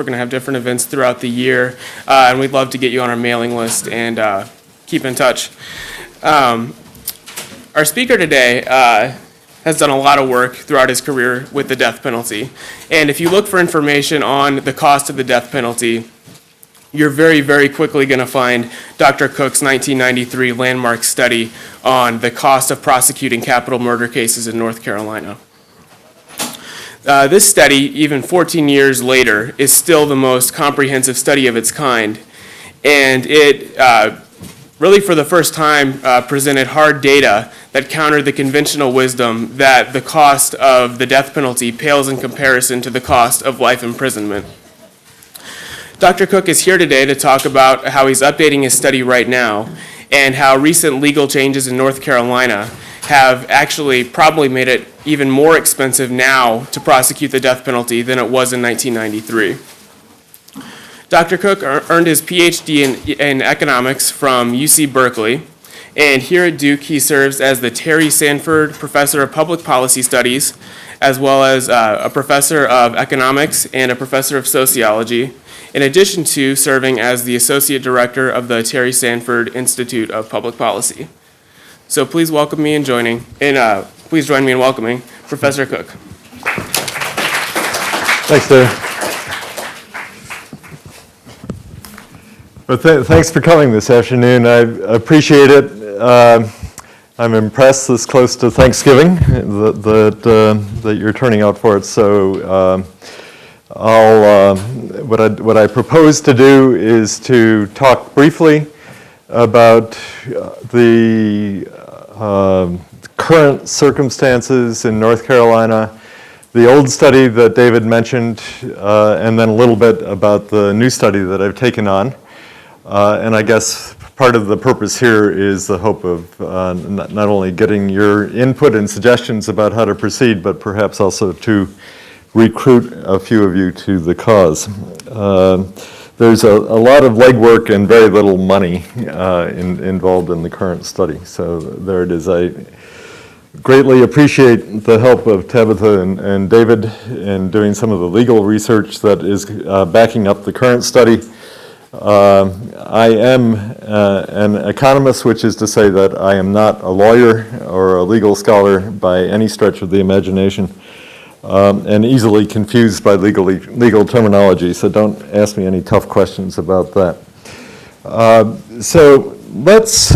We're going to have different events throughout the year, and we'd love to get you on our mailing list and keep in touch. Our speaker today has done a lot of work throughout his career with the death penalty. And if you look for information on the cost of the death penalty, you're very, very quickly going to find Dr. Cook's 1993 landmark study on the cost of prosecuting capital murder cases in North Carolina. This study, even 14 years later, is still the most comprehensive study of its kind. And it really, for the first time, presented hard data that countered the conventional wisdom that the cost of the death penalty pales in comparison to the cost of life imprisonment. Dr. Cook is here today to talk about how he's updating his study right now and how recent legal changes in North Carolina have actually probably made it even more expensive now to prosecute the death penalty than it was in 1993. Dr. Cook earned his PhD in economics from UC Berkeley, and here at Duke he serves as the Terry Sanford Professor of Public Policy Studies, as well as a professor of economics and a professor of sociology, in addition to serving as the Associate Director of the Terry Sanford Institute of Public Policy. So please welcome me in please join me in welcoming Professor Cook. Thanks, Dave. Well, thanks for coming this afternoon. I appreciate it. I'm impressed this close to Thanksgiving that you're turning out for it. So what I propose to do is to talk briefly about the current circumstances in North Carolina, the old study that David mentioned, and then a little bit about the new study that I've taken on. And I guess part of the purpose here is the hope of not only getting your input and suggestions about how to proceed, but perhaps also to recruit a few of you to the cause. There's a lot of legwork and very little money involved in the current study. So there it is. I greatly appreciate the help of Tabitha and David in doing some of the legal research that is backing up the current study. I am an economist, which is to say that I am not a lawyer or a legal scholar by any stretch of the imagination, and easily confused by legal terminology, so don't ask me any tough questions about that. So let's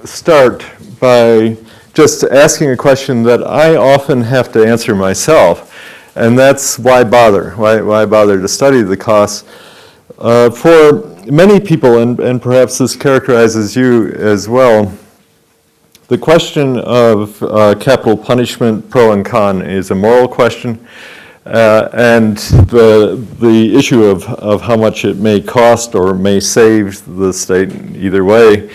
start by just asking a question that I often have to answer myself, and that's why bother? Why bother to study the costs? For many people, and perhaps this characterizes you as well, the question of capital punishment, pro and con, is a moral question, and the issue of how much it may cost or may save the state either way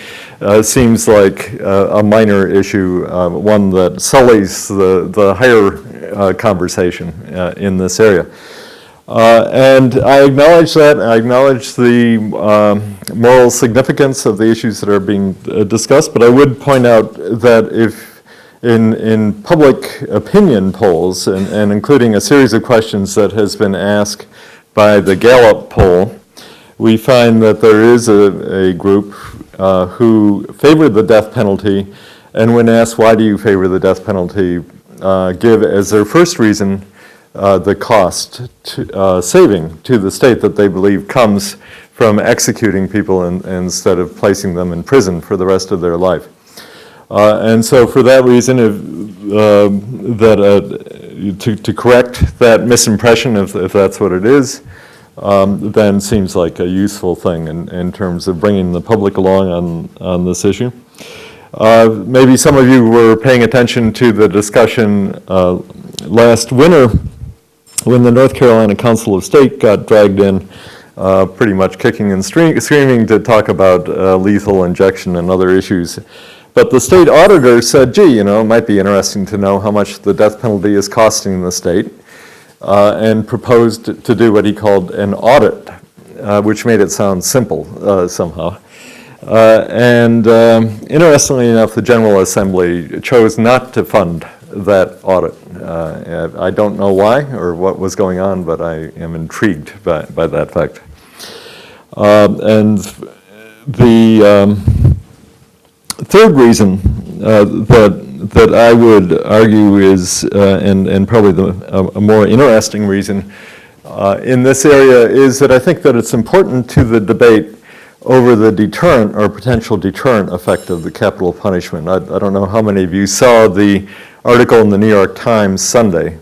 seems like a minor issue, one that sullies the higher conversation in this area. And I acknowledge that. I acknowledge the moral significance of the issues that are being discussed, but I would point out that if in public opinion polls, and including a series of questions that has been asked by the Gallup poll, we find that there is a group who favor the death penalty, and when asked why do you favor the death penalty, give as their first reason the cost saving to the state that they believe comes from executing people instead of placing them in prison for the rest of their life. And so for that reason, to correct that misimpression, if that's what it is, then seems like a useful thing in terms of bringing the public along on this issue. Maybe some of you were paying attention to the discussion last winter when the North Carolina Council of State got dragged in, pretty much kicking and screaming to talk about lethal injection and other issues. But the state auditor said, gee, it might be interesting to know how much the death penalty is costing the state, and proposed to do what he called an audit, which made it sound simple somehow. And interestingly enough, the General Assembly chose not to fund that audit. I don't know why or what was going on, but I am intrigued by that fact. And the third reason that I would argue is, and probably a more interesting reason in this area, is that I think that it's important to the debate over the deterrent or potential deterrent effect of the capital punishment. I don't know how many of you saw the article in the New York Times Sunday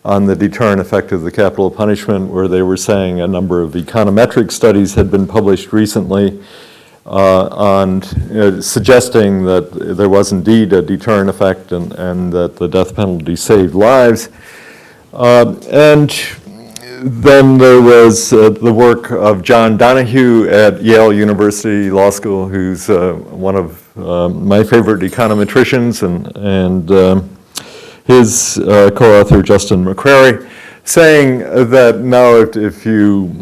on the deterrent effect of the capital punishment, where they were saying a number of econometric studies had been published recently on suggesting that there was indeed a deterrent effect and that the death penalty saved lives. And then there was the work of John Donahue at Yale University Law School, who's one of my favorite econometricians, and his co-author Justin McCrary, saying that now if you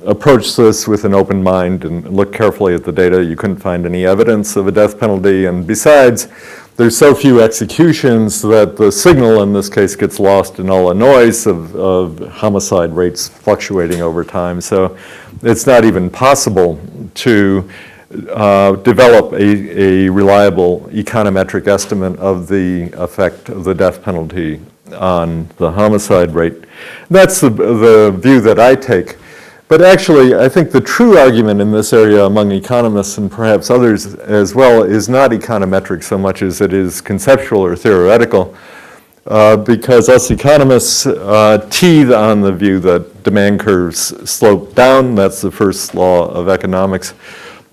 approach this with an open mind and look carefully at the data, you couldn't find any evidence of a death penalty, and besides, there's so few executions that the signal in this case gets lost in all the noise of homicide rates fluctuating over time. So it's not even possible to develop a reliable econometric estimate of the effect of the death penalty on the homicide rate. That's the view that I take. But actually, I think the true argument in this area among economists, and perhaps others as well, is not econometric so much as it is conceptual or theoretical, because us economists teethe on the view that demand curves slope down. That's the first law of economics.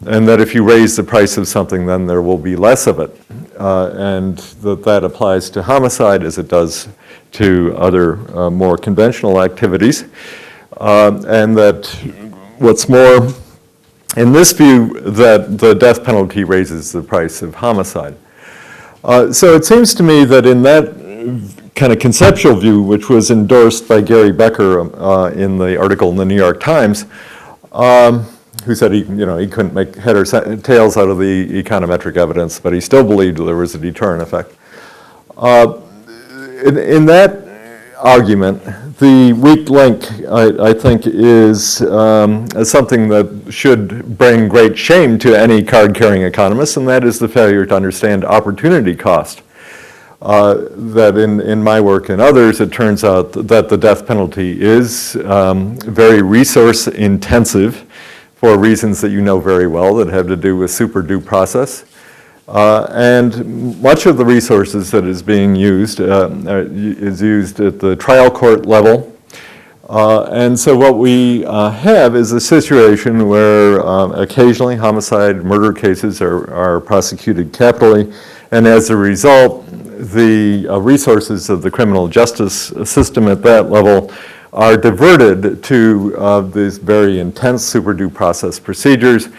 And that if you raise the price of something, then there will be less of it. And that applies to homicide as it does to other more conventional activities. And that what's more, in this view, that the death penalty raises the price of homicide. So it seems to me that in that kind of conceptual view, which was endorsed by Gary Becker in the article in the New York Times, who said he couldn't make head or tails out of the econometric evidence, but he still believed there was a deterrent effect. In that argument, the weak link, I think, is something that should bring great shame to any card-carrying economist, and that is the failure to understand opportunity cost. That in my work and others, it turns out that the death penalty is very resource intensive for reasons that you know very well that have to do with super due process. And much of the resources that is being used is used at the trial court level. And so what we have is a situation where occasionally homicide, murder cases are prosecuted capitally, and as a result, the resources of the criminal justice system at that level are diverted to these very intense super due process procedures,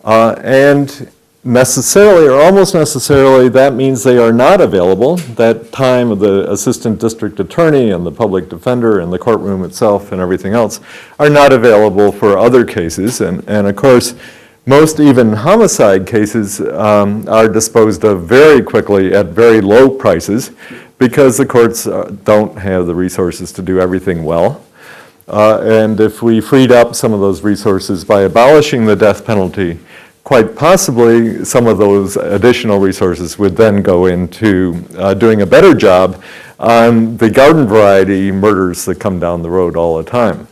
and necessarily or almost necessarily that means they are not available. That time of the assistant district attorney and the public defender and the courtroom itself and everything else are not available for other cases, and of course most even homicide cases are disposed of very quickly at very low prices because the courts don't have the resources to do everything well. And if we freed up some of those resources by abolishing the death penalty, quite possibly some of those additional resources would then go into doing a better job on the garden variety murders that come down the road all the time.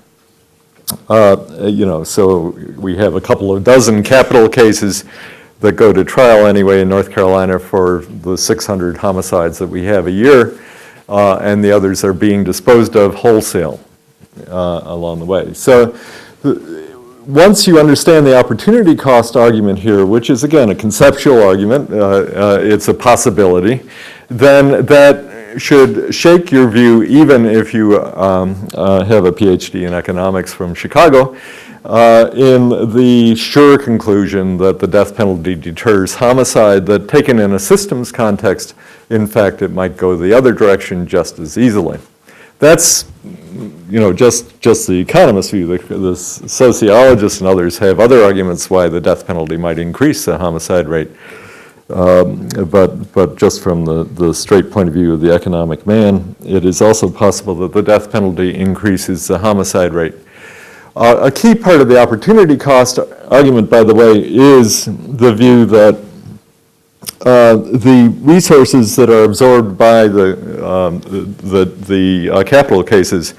So we have a couple of dozen capital cases that go to trial anyway in North Carolina for the 600 homicides that we have a year, and the others are being disposed of wholesale along the way. So once you understand the opportunity cost argument here, which is again a conceptual argument, it's a possibility, then that should shake your view even if you have a PhD in economics from Chicago, in the sure conclusion that the death penalty deters homicide, that taken in a systems context, in fact, it might go the other direction just as easily. That's, just the economist view. The sociologists and others have other arguments why the death penalty might increase the homicide rate. But just from the straight point of view of the economic man, it is also possible that the death penalty increases the homicide rate. A key part of the opportunity cost argument, by the way, is the view that the resources that are absorbed by the capital cases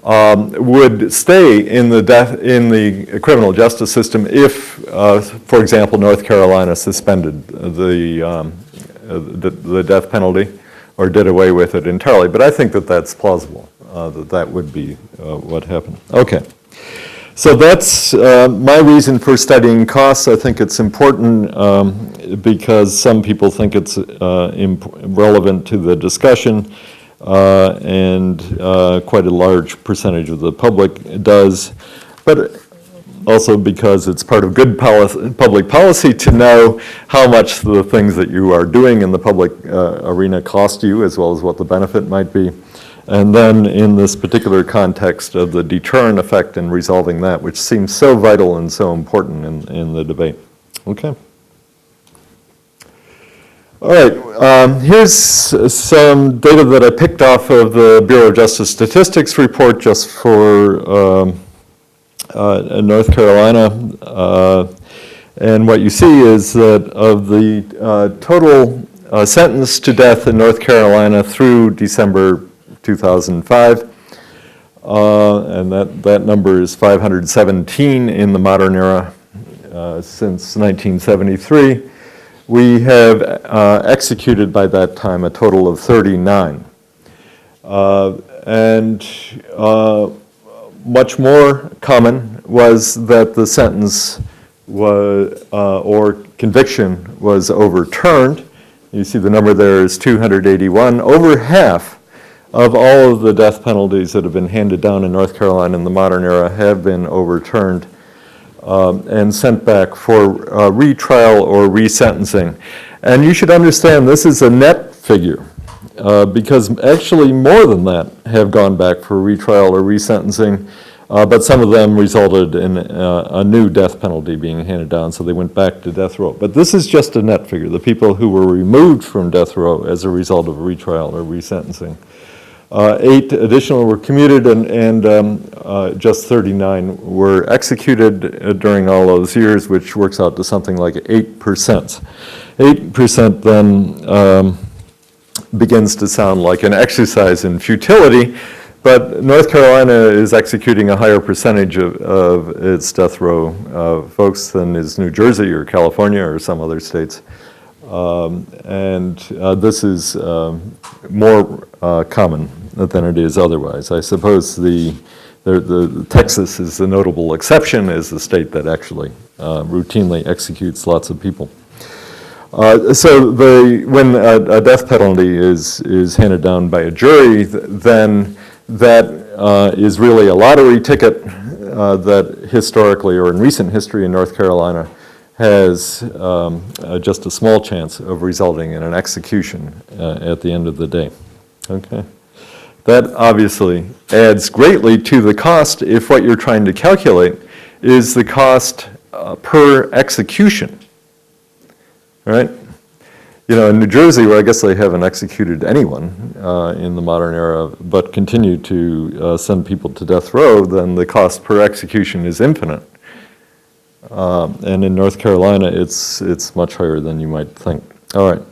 would stay in the criminal justice system if, for example, North Carolina suspended the death penalty or did away with it entirely. But I think that that's plausible, that would be what happened. Okay. So that's my reason for studying costs. I think it's important because some people think it's relevant to the discussion, and quite a large percentage of the public does, but also because it's part of good public policy to know how much the things that you are doing in the public arena cost you, as well as what the benefit might be. And then in this particular context of the deterrent effect in resolving that, which seems so vital and so important in the debate. Okay. All right, here's some data that I picked off of the Bureau of Justice Statistics report just for North Carolina. And what you see is that of the total sentence to death in North Carolina through December 2005, and that number is 517 in the modern era since 1973. We have executed by that time a total of 39. And much more common was that the sentence was, or conviction was overturned. You see the number there is 281. Over half of all of the death penalties that have been handed down in North Carolina in the modern era have been overturned and sent back for retrial or resentencing. And you should understand this is a net figure because actually more than that have gone back for retrial or resentencing, but some of them resulted in a new death penalty being handed down, so they went back to death row. But this is just a net figure, the people who were removed from death row as a result of retrial or resentencing. 8 additional were commuted, and just 39 were executed during all those years, which works out to something like 8%. 8% then begins to sound like an exercise in futility, but North Carolina is executing a higher percentage of its death row folks than is New Jersey or California or some other states. And this is more common than it is otherwise. I suppose the Texas is the notable exception, as the state that actually routinely executes lots of people. So when a death penalty is handed down by a jury, then that is really a lottery ticket that historically or in recent history in North Carolina has just a small chance of resulting in an execution at the end of the day. Okay. That obviously adds greatly to the cost if what you're trying to calculate is the cost per execution, right? You know, in New Jersey, where I guess they haven't executed anyone in the modern era, but continue to send people to death row, then the cost per execution is infinite. And in North Carolina, it's much higher than you might think. All right.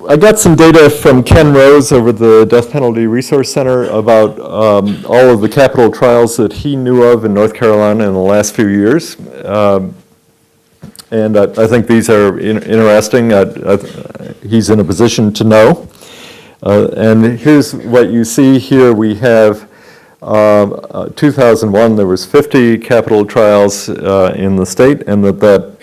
I got some data from Ken Rose over the Death Penalty Resource Center about all of the capital trials that he knew of in North Carolina in the last few years. And I think these are interesting. He's in a position to know. And here's what you see here. We have 2001, there was 50 capital trials in the state, and that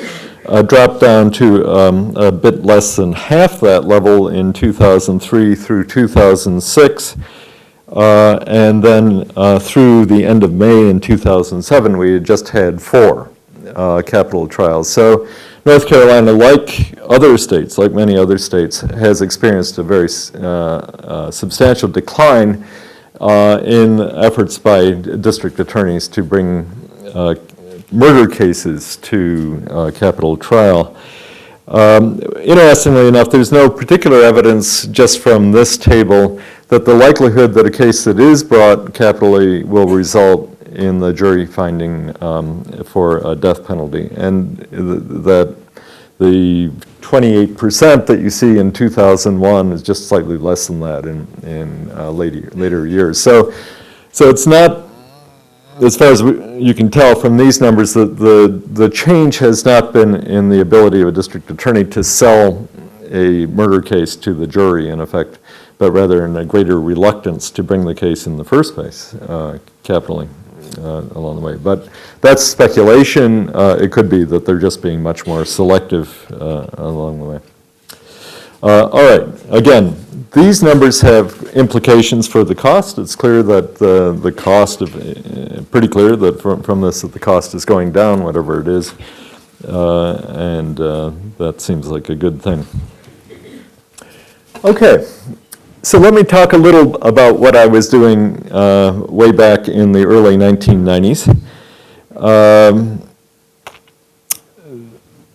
dropped down to a bit less than half that level in 2003 through 2006. And then through the end of May in 2007, we had just had 4 capital trials. So North Carolina, like other states, like many other states, has experienced a very substantial decline in efforts by district attorneys to bring murder cases to capital trial. Interestingly enough, there's no particular evidence just from this table that the likelihood that a case that is brought capitally will result in the jury finding for a death penalty, and that the 28% that you see in 2001 is just slightly less than that in later years. So it's not, as far as you can tell from these numbers, the change has not been in the ability of a district attorney to sell a murder case to the jury, in effect, but rather in a greater reluctance to bring the case in the first place, capitally, along the way. But that's speculation. It could be that they're just being much more selective along the way. All right, again, these numbers have implications for the cost. It's clear that the cost of, pretty clear that from this that the cost is going down, whatever it is, and that seems like a good thing. Okay, so let me talk a little about what I was doing way back in the early 1990s.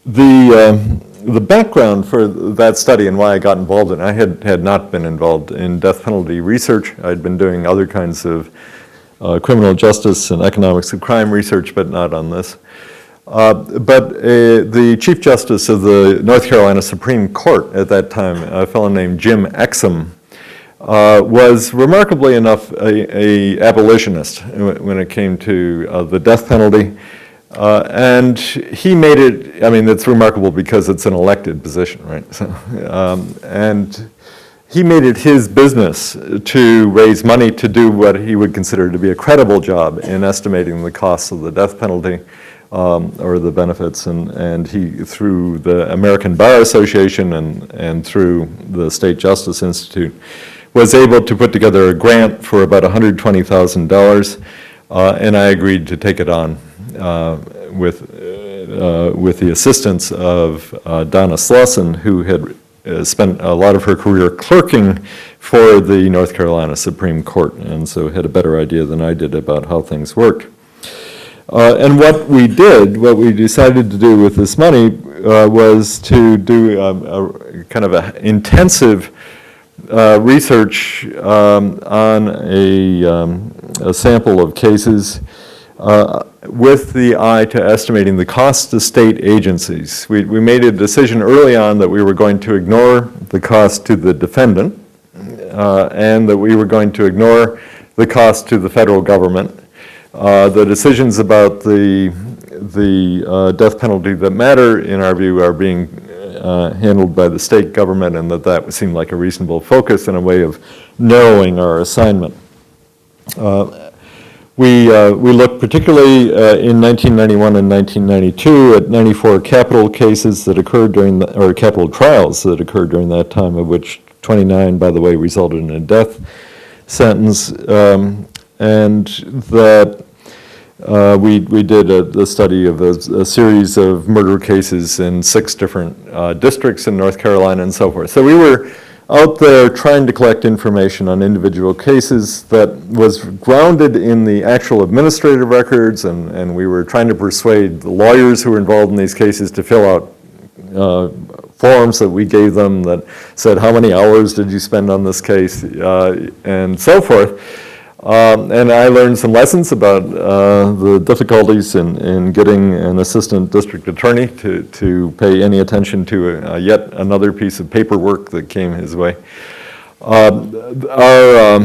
The background for that study and why I got involved in it, I had not been involved in death penalty research. I'd been doing other kinds of criminal justice and economics of crime research, but not on this. But the Chief Justice of the North Carolina Supreme Court at that time, a fellow named Jim Exum, was remarkably enough a abolitionist when it came to the death penalty. And he made it, I mean, it's remarkable because it's an elected position, right? So, and he made it his business to raise money to do what he would consider to be a credible job in estimating the costs of the death penalty or the benefits. And he, through the American Bar Association and through the State Justice Institute, was able to put together a grant for about $120,000, and I agreed to take it on. With the assistance of Donna Slauson, who had spent a lot of her career clerking for the North Carolina Supreme Court, and so had a better idea than I did about how things worked. And what we decided to do with this money was to do a kind of an intensive research on a sample of cases with the eye to estimating the cost to state agencies. We made a decision early on that we were going to ignore the cost to the defendant and that we were going to ignore the cost to the federal government. The decisions about the death penalty that matter, in our view, are being handled by the state government, and that seemed like a reasonable focus and a way of narrowing our assignment. We looked particularly in 1991 and 1992 at 94 capital cases that occurred during, or capital trials that occurred during that time, of which 29, by the way, resulted in a death sentence, and that we did a study of a series of murder cases in 6 different districts in North Carolina and so forth. So we were out there trying to collect information on individual cases that was grounded in the actual administrative records, and we were trying to persuade the lawyers who were involved in these cases to fill out forms that we gave them that said, how many hours did you spend on this case, and so forth. And I learned some lessons about the difficulties in getting an assistant district attorney to pay any attention to yet another piece of paperwork that came his way. Our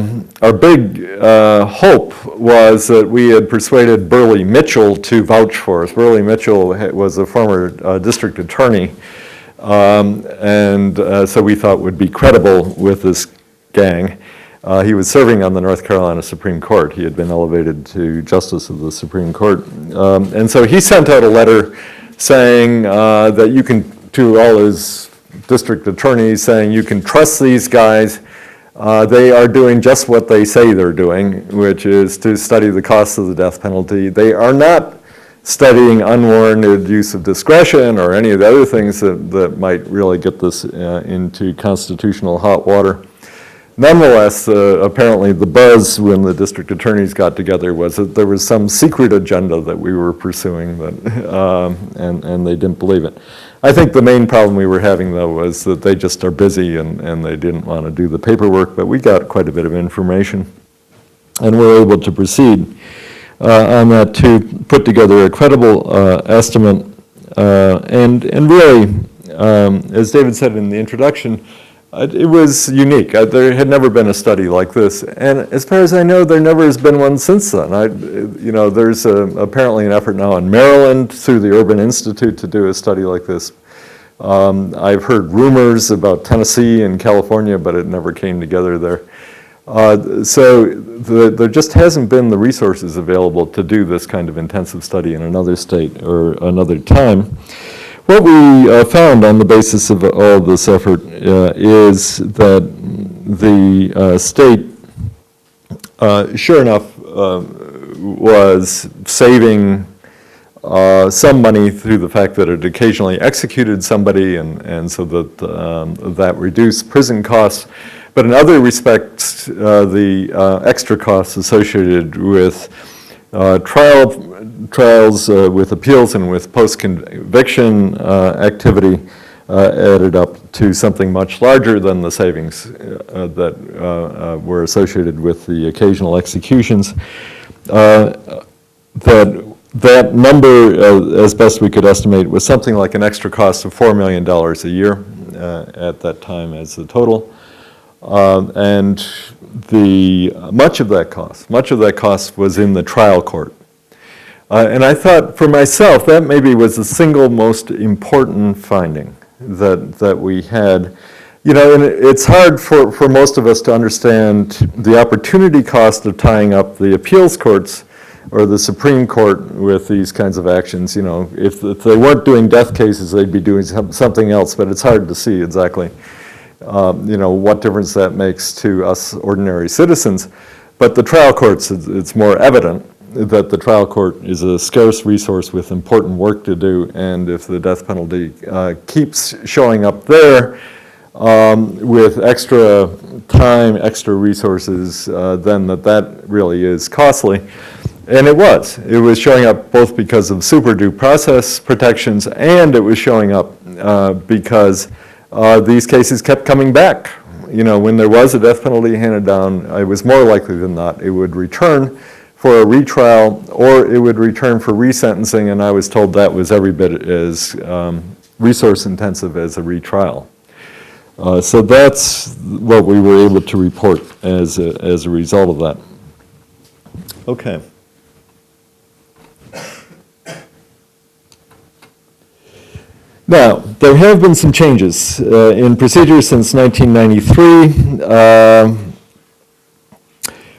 big hope was that we had persuaded Burley Mitchell to vouch for us. Burley Mitchell was a former district attorney, and so we thought would be credible with this gang. He was serving on the North Carolina Supreme Court. He had been elevated to Justice of the Supreme Court. And so he sent out a letter saying that you can, to all his district attorneys, saying you can trust these guys. They are doing just what they say they're doing, which is to study the costs of the death penalty. They are not studying unwarranted use of discretion or any of the other things that might really get this into constitutional hot water. Nonetheless, apparently the buzz when the district attorneys got together was that there was some secret agenda that we were pursuing, that, and they didn't believe it. I think the main problem we were having, though, was that they just are busy and they didn't want to do the paperwork, but we got quite a bit of information and were able to proceed on that to put together a credible estimate. And really, as David said in the introduction, it was unique. There had never been a study like this, and as far as I know, there never has been one since then. There's apparently an effort now in Maryland through the Urban Institute to do a study like this. I've heard rumors about Tennessee and California, but it never came together there. So there just hasn't been the resources available to do this kind of intensive study in another state or another time. What we found on the basis of all of this effort is that the state, sure enough, was saving some money through the fact that it occasionally executed somebody, and so that that reduced prison costs. But in other respects, the extra costs associated with trials with appeals and with post-conviction activity added up to something much larger than the savings that were associated with the occasional executions. That number, as best we could estimate, was something like an extra cost of $4 million a year at that time as the total. And much of that cost was in the trial court. And I thought for myself that maybe was the single most important finding that we had. And it's hard for most of us to understand the opportunity cost of tying up the appeals courts or the Supreme Court with these kinds of actions. If they weren't doing death cases, they'd be doing something else, but it's hard to see exactly what difference that makes to us ordinary citizens. But the trial courts, it's more evident that the trial court is a scarce resource with important work to do, and if the death penalty keeps showing up there with extra time, extra resources, then that really is costly. And it was showing up both because of super due process protections, and it was showing up because these cases kept coming back. When there was a death penalty handed down, it was more likely than not it would return for a retrial or it would return for resentencing, and I was told that was every bit as resource intensive as a retrial. So that's what we were able to report as a result of that. Okay. Now, there have been some changes in procedure since 1993.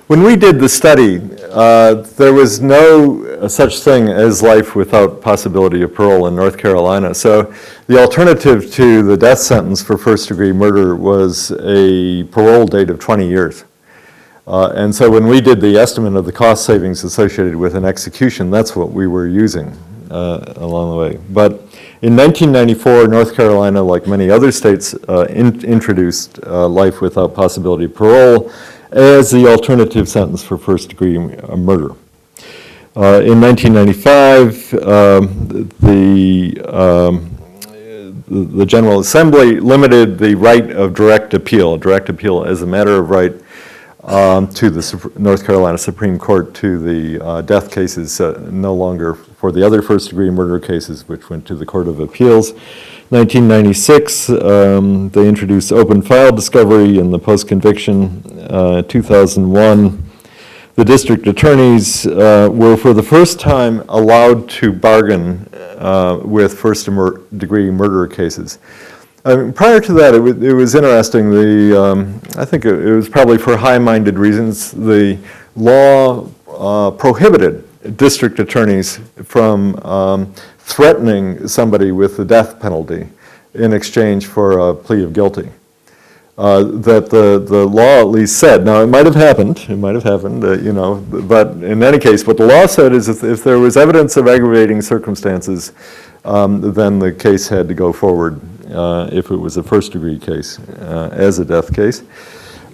When we did the study, there was no such thing as life without possibility of parole in North Carolina. So the alternative to the death sentence for first-degree murder was a parole date of 20 years. And so when we did the estimate of the cost savings associated with an execution, that's what we were using along the way. But in 1994, North Carolina, like many other states, introduced life without possibility of parole as the alternative sentence for first-degree murder. In 1995, the General Assembly limited the right of direct appeal as a matter of right to the North Carolina Supreme Court to the death cases, no longer for the other first-degree murder cases, which went to the Court of Appeals. 1996, they introduced open file discovery in the post-conviction. 2001, the district attorneys were for the first time allowed to bargain with first-degree murder cases. Prior to that, it was interesting. I think it was probably for high-minded reasons. The law prohibited district attorneys from threatening somebody with the death penalty in exchange for a plea of guilty. That the law at least said. Now, it might have happened, but in any case, what the law said is if there was evidence of aggravating circumstances, then the case had to go forward if it was a first-degree case as a death case.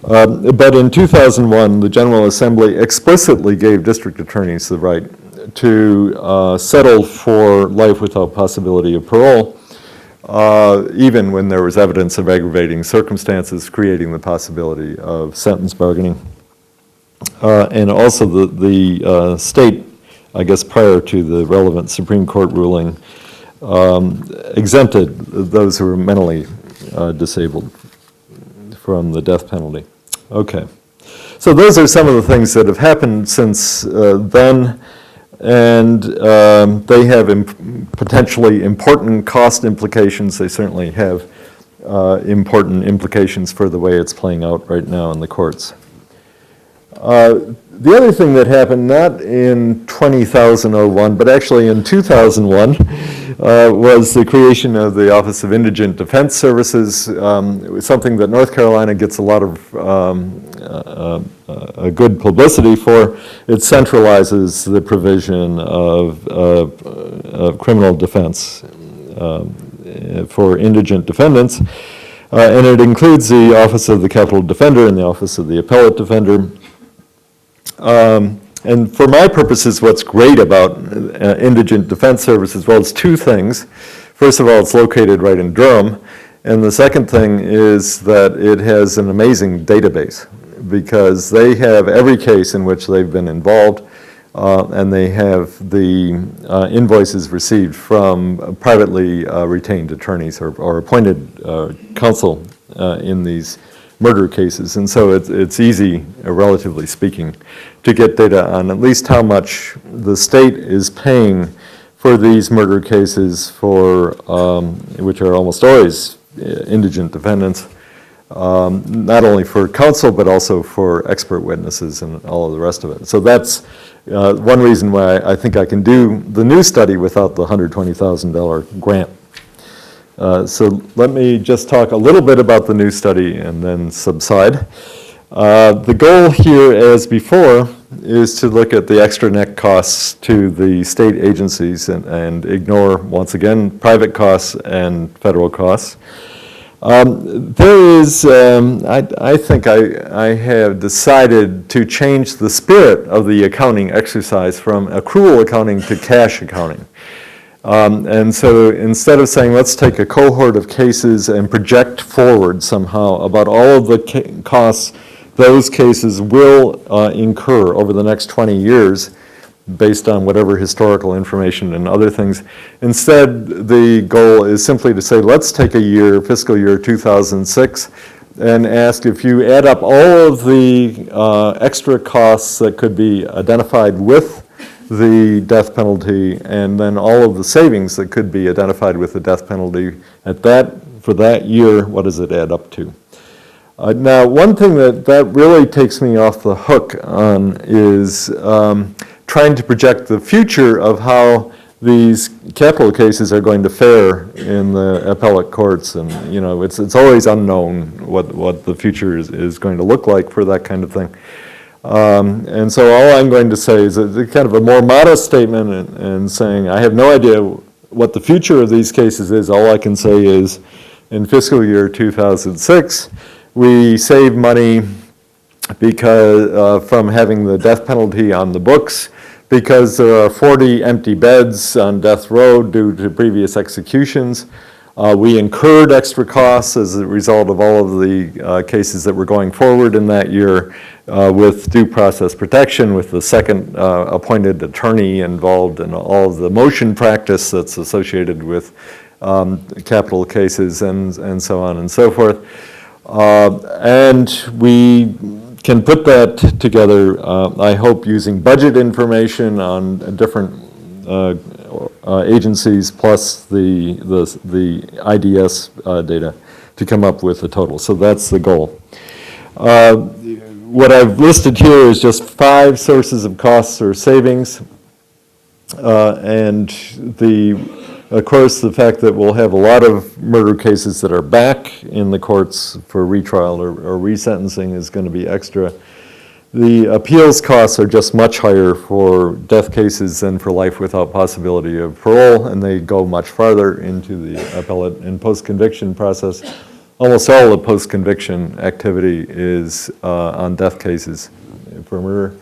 But in 2001, the General Assembly explicitly gave district attorneys the right to settle for life without possibility of parole, even when there was evidence of aggravating circumstances creating the possibility of sentence bargaining. And also the state, I guess prior to the relevant Supreme Court ruling, exempted those who were mentally disabled from the death penalty. Okay. So those are some of the things that have happened since then, and they have potentially important cost implications. They certainly have important implications for the way it's playing out right now in the courts. The other thing that happened, not in 2001, but actually in 2001, was the creation of the Office of Indigent Defense Services. It was something that North Carolina gets a lot of good publicity for. It centralizes the provision of criminal defense for indigent defendants, and it includes the Office of the Capital Defender and the Office of the Appellate Defender. And for my purposes, what's great about Indigent Defense Services, well, it's two things. First of all, it's located right in Durham. And the second thing is that it has an amazing database because they have every case in which they've been involved, and they have the invoices received from privately retained attorneys or appointed counsel in these murder cases. And so it's easy, relatively speaking, to get data on at least how much the state is paying for these murder cases for, which are almost always indigent defendants, not only for counsel, but also for expert witnesses and all of the rest of it. So that's one reason why I think I can do the new study without the $120,000 grant. So let me just talk a little bit about the new study and then subside. The goal here, as before, is to look at the extra net costs to the state agencies and ignore, once again, private costs and federal costs. There is, I think I have decided to change the spirit of the accounting exercise from accrual accounting to cash accounting. And so instead of saying, let's take a cohort of cases and project forward somehow about all of the costs those cases will incur over the next 20 years based on whatever historical information and other things. Instead, the goal is simply to say, let's take a year, fiscal year 2006, and ask if you add up all of the extra costs that could be identified with the death penalty, and then all of the savings that could be identified with the death penalty for that year, what does it add up to? Now, one thing that really takes me off the hook on is trying to project the future of how these capital cases are going to fare in the appellate courts, and it's always unknown what the future is going to look like for that kind of thing. And so all I'm going to say is a kind of a more modest statement and saying I have no idea what the future of these cases is. All I can say is in fiscal year 2006, we saved money because from having the death penalty on the books because there are 40 empty beds on death row due to previous executions. We incurred extra costs as a result of all of the cases that were going forward in that year with due process protection, with the second appointed attorney involved in all of the motion practice that's associated with capital cases and so on and so forth. And we can put that together, I hope, using budget information on different agencies plus the IDS data to come up with a total. So that's the goal. What I've listed here is just 5 sources of costs or savings, and of course, the fact that we'll have a lot of murder cases that are back in the courts for retrial or resentencing is going to be extra. The appeals costs are just much higher for death cases than for life without possibility of parole, and they go much farther into the appellate and post-conviction process. almost all the post-conviction activity is on death cases for murder.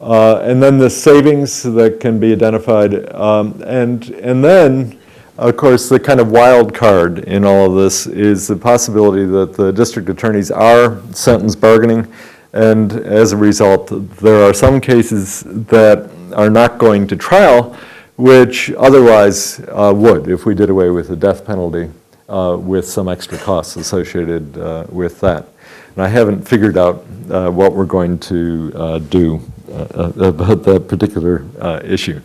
And then the savings that can be identified, and then, of course, the kind of wild card in all of this is the possibility that the district attorneys are sentence bargaining, and as a result, there are some cases that are not going to trial, which otherwise would if we did away with the death penalty with some extra costs associated with that. And I haven't figured out what we're going to do about that particular issue.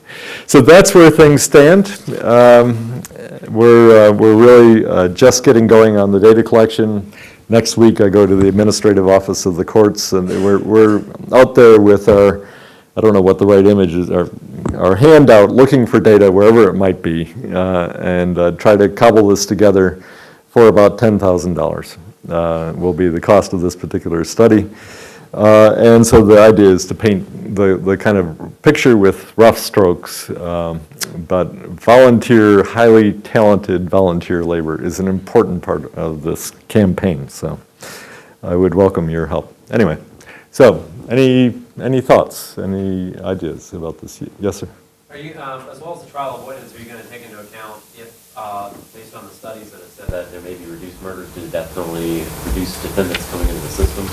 So that's where things stand. We're really just getting going on the data collection. Next week I go to the administrative office of the courts, and we're out there with our, I don't know what the right image is, our handout looking for data wherever it might be, and try to cobble this together for about $10,000 will be the cost of this particular study. And so the idea is to paint the kind of picture with rough strokes, but volunteer, highly talented volunteer labor is an important part of this campaign, so I would welcome your help. Anyway, so any thoughts, any ideas about this? Yes, sir? Are you, as well as the trial avoidance, are you going to take into account if, based on the studies that have said that there may be reduced murders due to death penalty, reduced defendants coming into the system?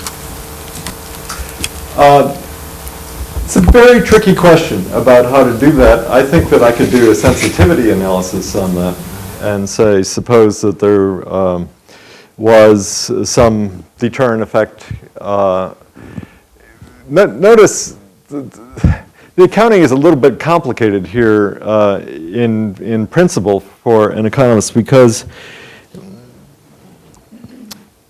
It's a very tricky question about how to do that. I think that I could do a sensitivity analysis on that and say, suppose that there was some deterrent effect. Notice the accounting is a little bit complicated here in principle for an economist, because,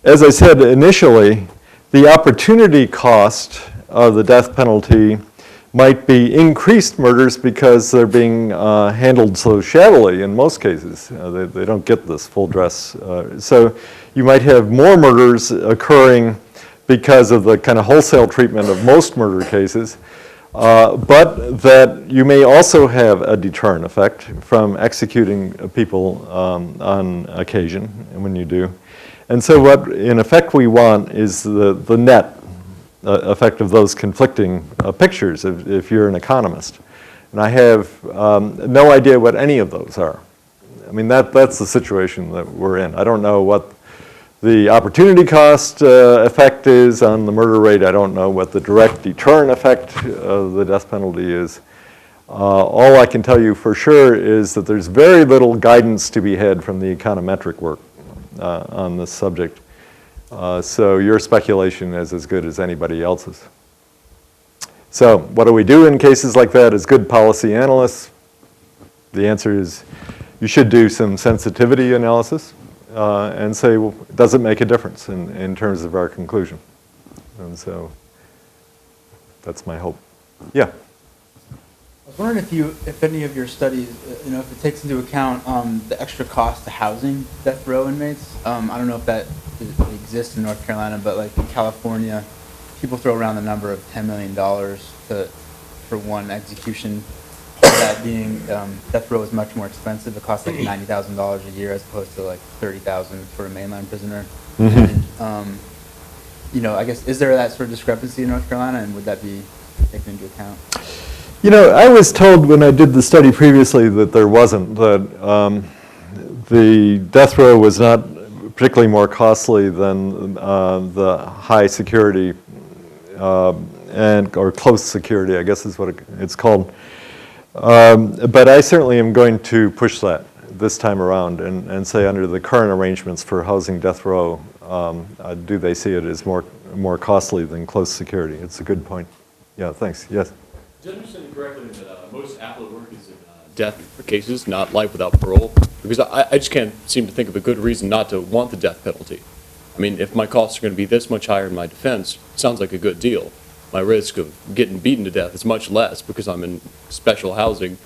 as I said initially, the opportunity cost of the death penalty might be increased murders because they're being handled so shabbily in most cases. They don't get this full dress. So you might have more murders occurring because of the kind of wholesale treatment of most murder cases, but that you may also have a deterrent effect from executing people on occasion when you do. And so what, in effect, we want is the net effect of those conflicting pictures if you're an economist. And I have no idea what any of those are. I mean, that's the situation that we're in. I don't know what the opportunity cost effect is on the murder rate. I don't know what the direct deterrent effect of the death penalty is. All I can tell you for sure is that there's very little guidance to be had from the econometric work on this subject. So your speculation is as good as anybody else's. So what do we do in cases like that as good policy analysts? The answer is you should do some sensitivity analysis and say, well, does it make a difference in terms of our conclusion? And so that's my hope. Yeah? I was wondering if any of your studies, if it takes into account the extra cost to housing death row inmates. I don't know if that exists in North Carolina, but like in California, people throw around the number of $10 million for one execution. That being, death row is much more expensive. It costs like $90,000 a year as opposed to like $30,000 for a mainline prisoner. Mm-hmm. And, I guess, is there that sort of discrepancy in North Carolina, and would that be taken into account? I was told when I did the study previously that there wasn't, that the death row was not particularly more costly than the high security or close security, I guess is what it's called. But I certainly am going to push that this time around and say under the current arrangements for housing death row, do they see it as more costly than close security? It's a good point. Yeah, thanks. Yes? Did I understand correctly that most appellate work is in death cases, not life without parole? Because I just can't seem to think of a good reason not to want the death penalty. I mean, if my costs are going to be this much higher in my defense, it sounds like a good deal. My risk of getting beaten to death is much less because I'm in special housing.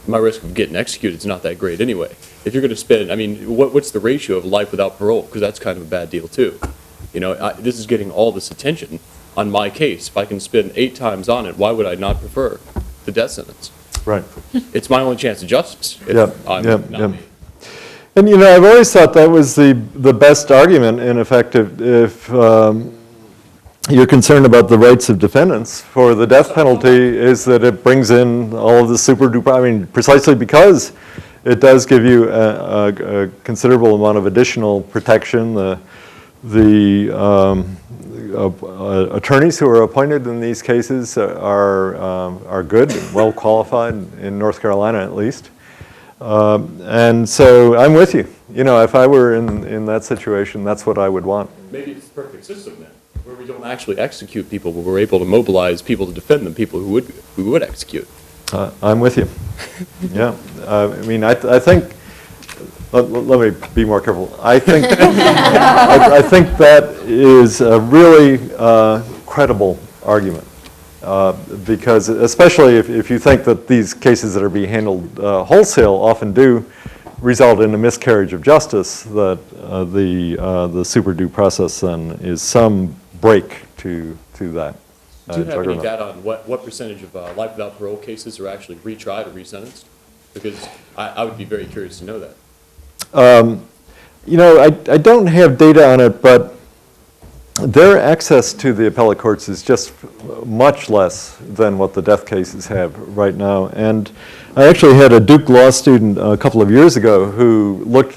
My risk of getting executed is not that great anyway. If you're going to spend, I mean, what's the ratio of life without parole? Because that's kind of a bad deal too. This is getting all this attention on my case. If I can spend 8 times on it, why would I not prefer the death sentence? Right. It's my only chance of justice. Yeah. And I've always thought that was the best argument, in effect, if you're concerned about the rights of defendants for the death penalty, is that it brings in all of the super duper, I mean, precisely because it does give you a considerable amount of additional protection. The attorneys who are appointed in these cases are good, well qualified, in North Carolina at least. And so I'm with you. If I were in that situation, that's what I would want. Maybe it's the perfect system then, where we don't actually execute people, but we're able to mobilize people to defend them, people who would execute. I'm with you. Yeah. I mean, I think, let me be more careful. I think, I think that is a really credible argument. Because especially if you think that these cases that are being handled wholesale often do result in a miscarriage of justice, that the super due process then is some break to that. Do you have any data on what percentage of life without parole cases are actually retried or resentenced? Because I would be very curious to know that. I don't have data on it, but their access to the appellate courts is just much less than what the death cases have right now. And I actually had a Duke law student a couple of years ago who looked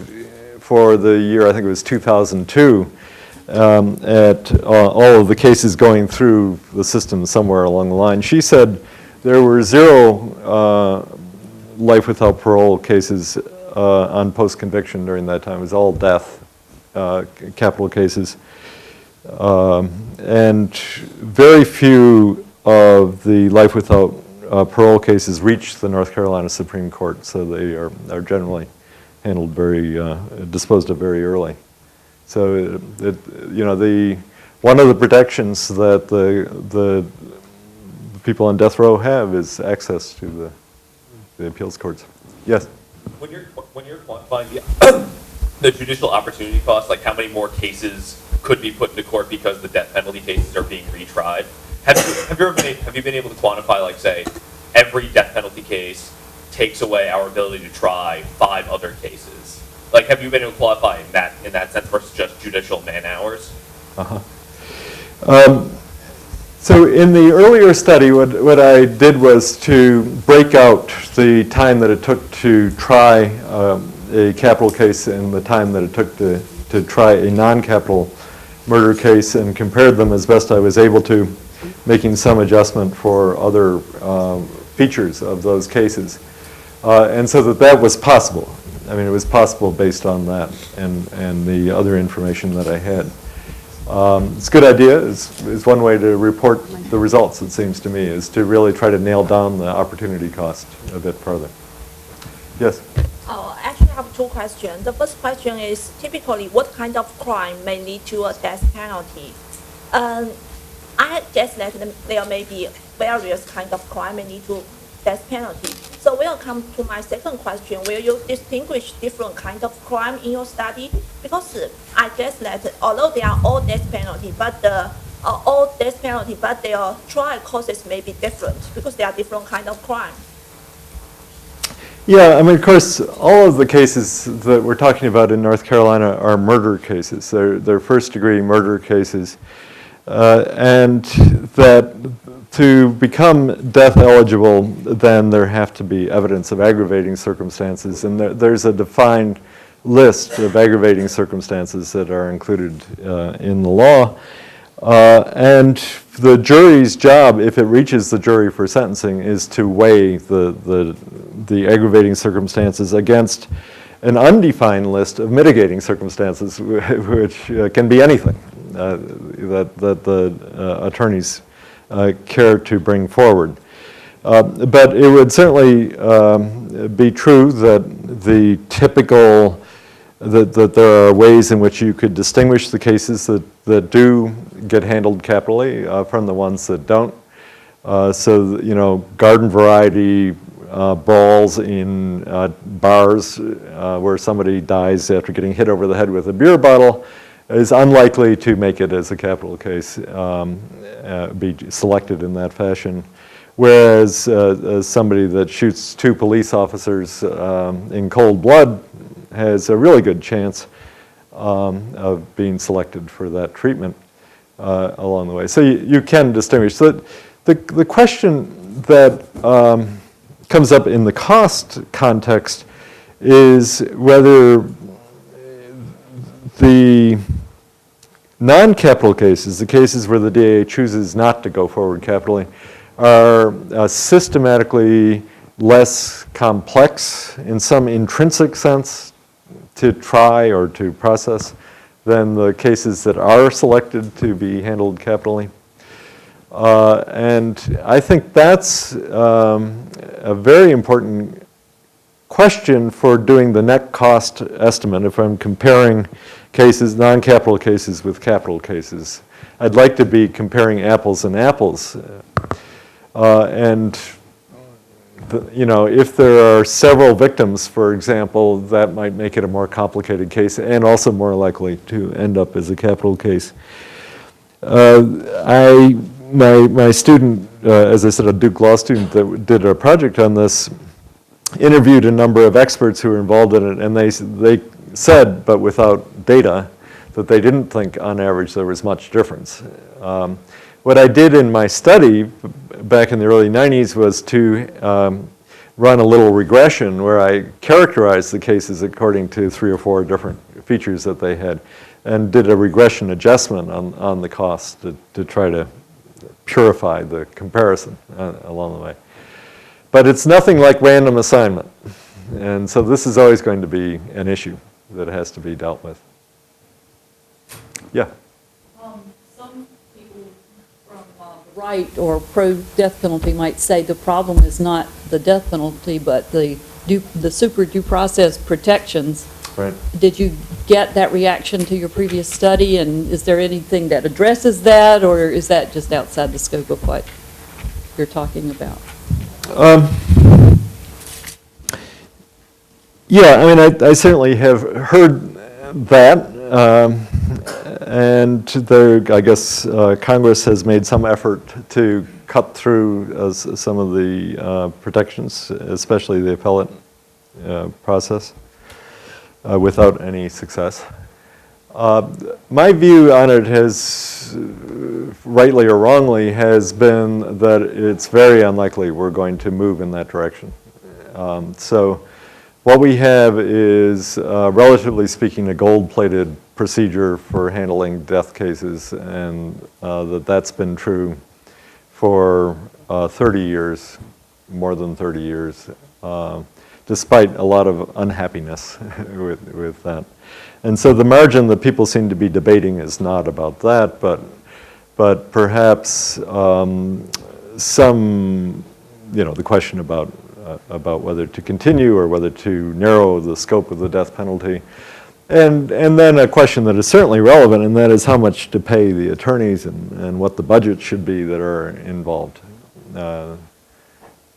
for the year, I think it was 2002, at all of the cases going through the system somewhere along the line. She said there were 0 life without parole cases on post-conviction during that time. It was all death, capital cases. And very few of the life without parole cases reach the North Carolina Supreme Court, so they are generally handled disposed of very early. So one of the protections that the people on death row have is access to the appeals courts. Yes? When you're quantifying the judicial opportunity cost, like how many more cases could be put into court because the death penalty cases are being retried? Have you been able to quantify, like, say, every death penalty case takes away our ability to try 5 other cases? Like, have you been able to qualify in that sense versus just judicial man hours? So in the earlier study, what I did was to break out the time that it took to try a capital case and the time that it took to try a non-capital murder case, and compared them as best I was able to, making some adjustment for other features of those cases. And so that was possible. I mean, it was possible based on that and the other information that I had. It's a good idea. It's one way to report the results, it seems to me, is to really try to nail down the opportunity cost a bit further. Yes? Actually, I have 2 questions. The first question is, typically, what kind of crime may lead to a death penalty? I guess that there may be various kinds of crime may lead to death penalty. So we'll come to my second question. Will you distinguish different kinds of crime in your study? Because I guess that although they are all death penalty, but their trial causes may be different because they are different kind of crime. Yeah, I mean, of course, all of the cases that we're talking about in North Carolina are murder cases. They're first-degree murder cases. And that to become death eligible, then there have to be evidence of aggravating circumstances. And there's a defined list of aggravating circumstances that are included in the law. And the jury's job, if it reaches the jury for sentencing, is to weigh the aggravating circumstances against an undefined list of mitigating circumstances, which can be anything that the attorneys care to bring forward. But it would certainly be true that the typical that there are ways in which you could distinguish the cases that do get handled capitally from the ones that don't. So, garden variety brawls in bars where somebody dies after getting hit over the head with a beer bottle is unlikely to make it as a capital case, be selected in that fashion. Whereas somebody that shoots 2 police officers in cold blood has a really good chance of being selected for that treatment along the way. So you can distinguish. So the question that comes up in the cost context is whether the non-capital cases, the cases where the DA chooses not to go forward capitally, are systematically less complex in some intrinsic sense to try or to process than the cases that are selected to be handled capitally. And I think that's a very important question for doing the net cost estimate if I'm comparing cases, non-capital cases with capital cases. I'd like to be comparing apples and apples. If there are several victims, for example, that might make it a more complicated case and also more likely to end up as a capital case. My student, as I said, a Duke Law student that did a project on this, interviewed a number of experts who were involved in it, and they said, but without data, that they didn't think on average there was much difference. What I did in my study back in the early 90s was to run a little regression where I characterized the cases according to 3 or 4 different features that they had and did a regression adjustment on the cost to try to purify the comparison along the way. But it's nothing like random assignment. And so this is always going to be an issue that has to be dealt with. Yeah. Some people from the right or pro-death penalty might say the problem is not the death penalty, but the super due process protections. Right. Did you get that reaction to your previous study, and is there anything that addresses that, or is that just outside the scope of what you're talking about? Yeah, I mean, I certainly have heard that, and I guess Congress has made some effort to cut through some of the protections, especially the appellate process, without any success. My view on it has, rightly or wrongly, has been that it's very unlikely we're going to move in that direction. So what we have is, relatively speaking, a gold-plated procedure for handling death cases, and that's been true for 30 years, more than 30 years, despite a lot of unhappiness with that. And so the margin that people seem to be debating is not about that, but perhaps the question about whether to continue or whether to narrow the scope of the death penalty. And then a question that is certainly relevant, and that is how much to pay the attorneys and what the budget should be that are involved.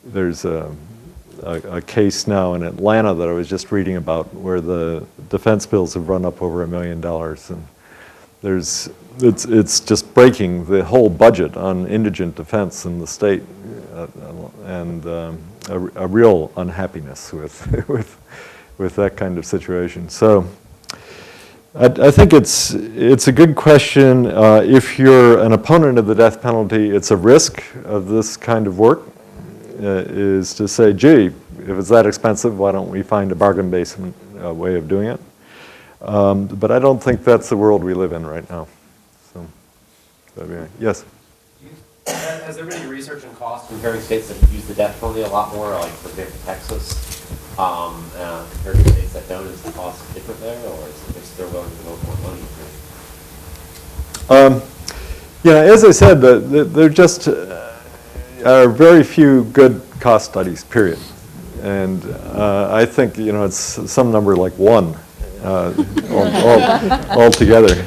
There's a case now in Atlanta that I was just reading about where the defense bills have run up over $1 million, and it's just breaking the whole budget on indigent defense in the state, and a real unhappiness with that kind of situation. So I think it's a good question. If you're an opponent of the death penalty, it's a risk of this kind of work, is to say, gee, if it's that expensive, why don't we find a bargain basement way of doing it? But I don't think that's the world we live in right now. So, yes? Has there been any research on cost comparing states that use the death penalty a lot more, like for example Texas, compared to states that don't? Is the cost different there, or is it they're willing to devote more money? As I said, there just are very few good cost studies, period. And I think, it's some number like 1 altogether.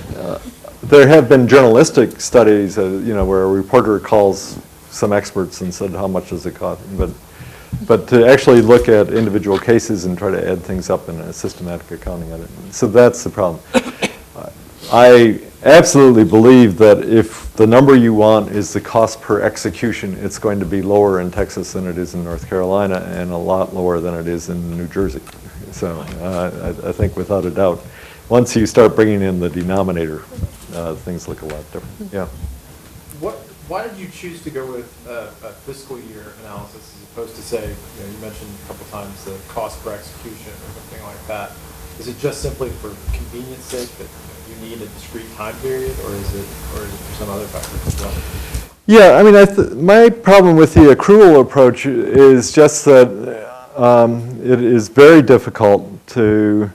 There have been journalistic studies, where a reporter calls some experts and said, how much does it cost? But to actually look at individual cases and try to add things up in a systematic accounting of it. So that's the problem. I absolutely believe that if the number you want is the cost per execution, it's going to be lower in Texas than it is in North Carolina and a lot lower than it is in New Jersey. So I think without a doubt, once you start bringing in the denominator, things look a lot different. Yeah. Why did you choose to go with a fiscal year analysis as opposed to say, you mentioned a couple times the cost per execution or something like that? Is it just simply for convenience sake that you need a discrete time period, or is it for some other factors as well? Yeah, I mean, my problem with the accrual approach is just that it is very difficult to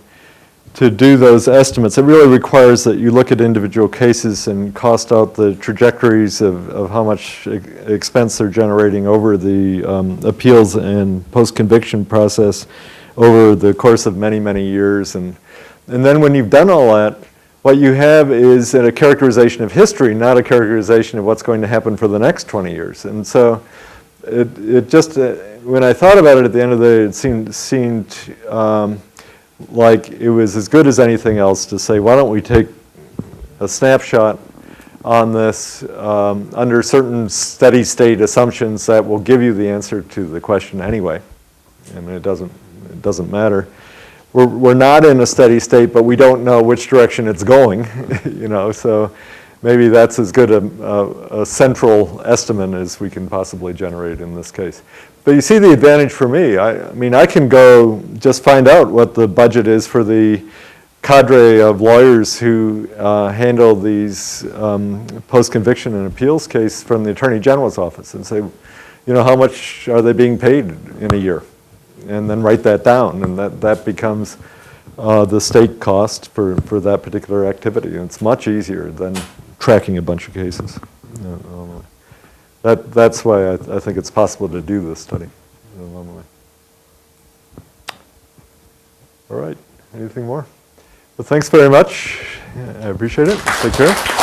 do those estimates. It really requires that you look at individual cases and cost out the trajectories of how much expense they're generating over the appeals and post-conviction process over the course of many, many years. And then when you've done all that, what you have is a characterization of history, not a characterization of what's going to happen for the next 20 years. And so it just, when I thought about it at the end of the day, it seemed like it was as good as anything else to say, why don't we take a snapshot on this under certain steady state assumptions that will give you the answer to the question anyway. I mean, it doesn't matter. We're not in a steady state, but we don't know which direction it's going, so maybe that's as good a central estimate as we can possibly generate in this case. But you see the advantage for me. I mean, I can go just find out what the budget is for the cadre of lawyers who handle these post-conviction and appeals case from the Attorney General's office and say, how much are they being paid in a year? And then write that down, and that becomes the state cost for that particular activity. And it's much easier than tracking a bunch of cases. That's why I think it's possible to do this study. All right, anything more? Well, thanks very much. I appreciate it. Take care.